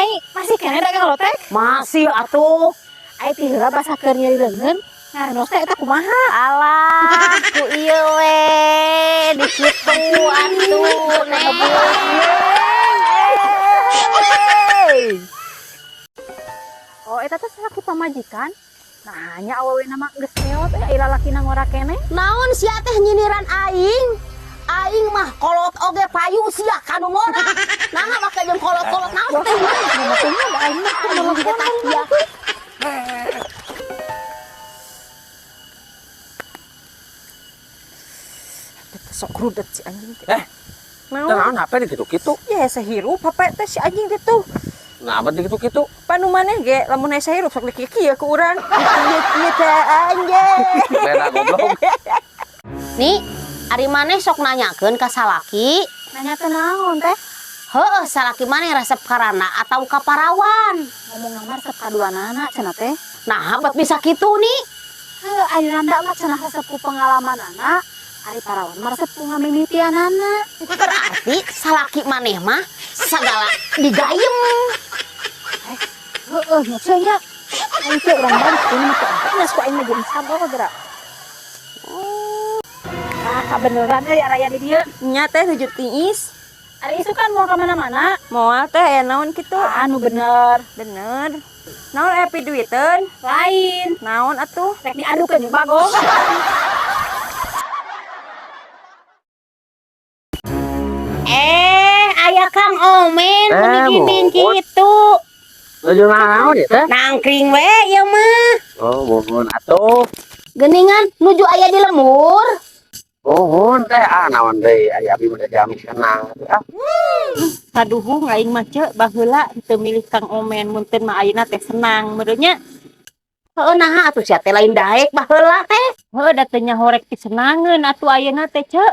Nyai, masih kena dagang lotek? Masih atuh. Ai ti heula basakeun nyari leungeun. Ngaranos teh eta kumaha? Alah, ku ieu we di kitu atuh Oh, eta teh salaki pamajikan. Nah, nya awewe nama geus reot aya lalakina ngora keneh. Naon sia teh nyindiran aing? Aing mah kolot oge payu sia kanu ngora. Nah, make jeung kolot-kolot naon teh mah. Maksudnya ada aing mah anu Kita sia. Sok rudet si anjing teh. Naon apa di kitu-kitu? Ya sahirup apa teh si anjing teh tuh. Nah, apa di kitu-kitu? Panu maneh ge lamun aya sahirup sok kieu ke urang. Kieu teh anjing. Beda goblok. Nih, ari maneh sok nanyakeun ka salaki. Nanya teh naon teh? Heuh, salaki maneh resep karana atau ka parawan? Ngomong nama resep kaduanana cenah teh. Nah, bet bisa kitu nih. Heuh, ayeuna ndak mah cenah resep ku pengalamanana. Ari parawan mah resep ku ngamimitianana. Berarti salaki maneh mah sagala digayem. Heeh, nya ceu nya. Aing teh urang balik ini mah teh geus ku aing mah jeung sabar geura. Ah, kabeneran euy aya di dieu. Nya teh nuju tiis. Ari isu kan mau ka mana-mana. Moal teh aya naon kitu? Anu bener. Bener. Naon aya piduiteun? Lain. Naon atuh? Rek diadukeun jeung bagong. Aya Kang Omen gini kitu. Nuju naon ieu teh? Nangkring we ieu mah. Oh, mohon atuh. Geuningan nuju aya di lembur. Mohon teh naon deui aya abdi mah jami senang. Saduhung aing mah ceu baheula teu milih Kang Omen mun teu mah ayeuna teh senang merenya. Heueuh naha atuh sia teh lain daek baheula teh. Heuh da teu nyahorek pisenangeun atuh ayeuna teh ceu.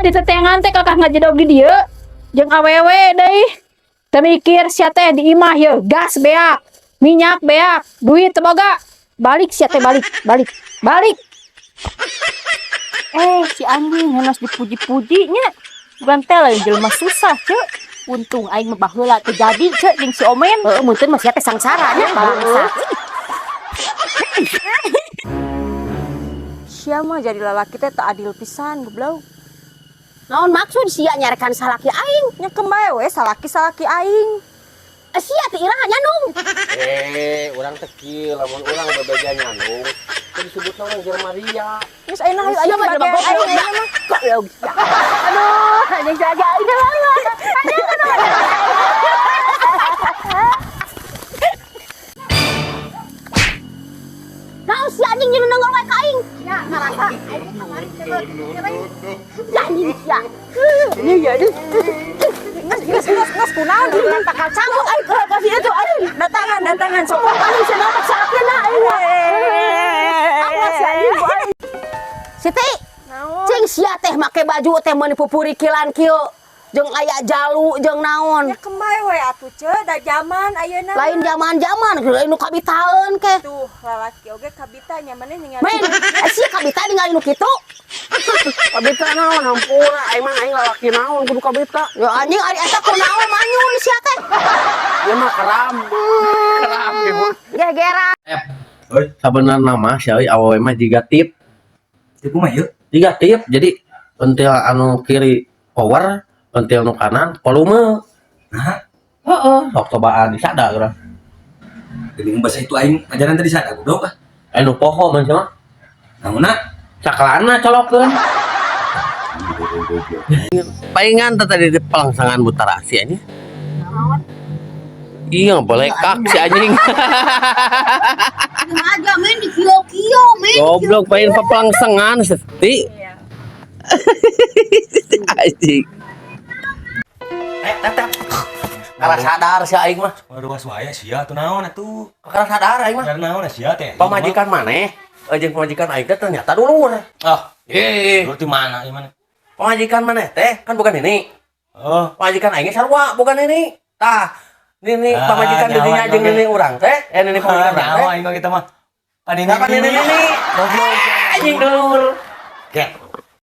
Di tetengan teh kakak ngajedog di dieu. Jeung awewe deui. Teu mikir sia teh di imah ye, gas beak, minyak beak, duit teu boga. Balik sia teh balik. Si anjing ngenos dipuji-puji nya. Bukan teh lain jelema susah ceu. Untung aing mah baheula teu jadi ceu jeung si Omen. Heueuh mun teu mah sia teh sangsara nya bangsa. Sia mah jadi lalaki teh tak adil pisan goblok. Naon maksud sia nyarekan salaki aing? Nya kembae we salaki-salaki aing. Sia teh iraha nyanung. Urang teh kieu lamun urang bebeja nyandung. Teu disebut naon Jer Maria. Geus ayeuna hayu Sia mah jelema goblok. Goblok. Aduh, anjing jaga ini banget. Naon si anjing nyeun nenggol wae ka aing? Ya, ngarasa aing kamari coba. Ya anjing sia. Ini ya deh. Nges kunaon di takal canggut aing ke kasih itu aing. Datangan sok paling senang sakena aing. Awas ya aing. Siti, Naon? cing sia teh make baju teh meuni pupuri kilan kieu. Jeung aya jalu jeung naon. Ya kembae we atuh ceu da zaman ayeuna. Lain zaman-zaman nu kabitaeun ke. Tuh lalaki oge kabita nya maneh ningali. Men, sia kabita ningali nu kitu. Kabita naon hampura aing mah aing lalaki naon kudu kabita. Ya anjing ari eta kunaon manyun sia teh. Ieu mah keram. Keram ieu mah. Gegeran. Sabenerna mah sia awewe mah jiga tip. Tipu mah yuk. Jiga tip. Jadi pentil anu kiri power, pentil nu kanan volume. Nah, Heeh, sok cobaan disada urang. jadi bahasa itu aing ajaran tadi sada goblok ah. Anu poho mah sia mah. Namunna Sakelana colokeun. Palingan tadi di pelangsangan butarasi anya. Iya, boleh kak si anjing. Aja men di kilo-kilo men. Goblok main pelangsangan seti. Anjing. Kala sadar si aing mah. waduh waswaya sia tuh naon atuh. Kala sadar aing mah. Karena naon sia teh. Pamajikan maneh. Jeung pamajikan aing teh ternyata dulur. Ah, Heeh. lu di mana? Di mana? Pamajikan maneh teh kan bukan ini. Oh, Pamajikan aing sarua bukan ini. Tah. Nini pamajikan nyawa, dirinya jeung nyawa. nini urang teh. Nini pamajikan urang teh. nyawa aing mah kita mah. Padini Kapan nini? Goblok. Anjing dulur. Kayak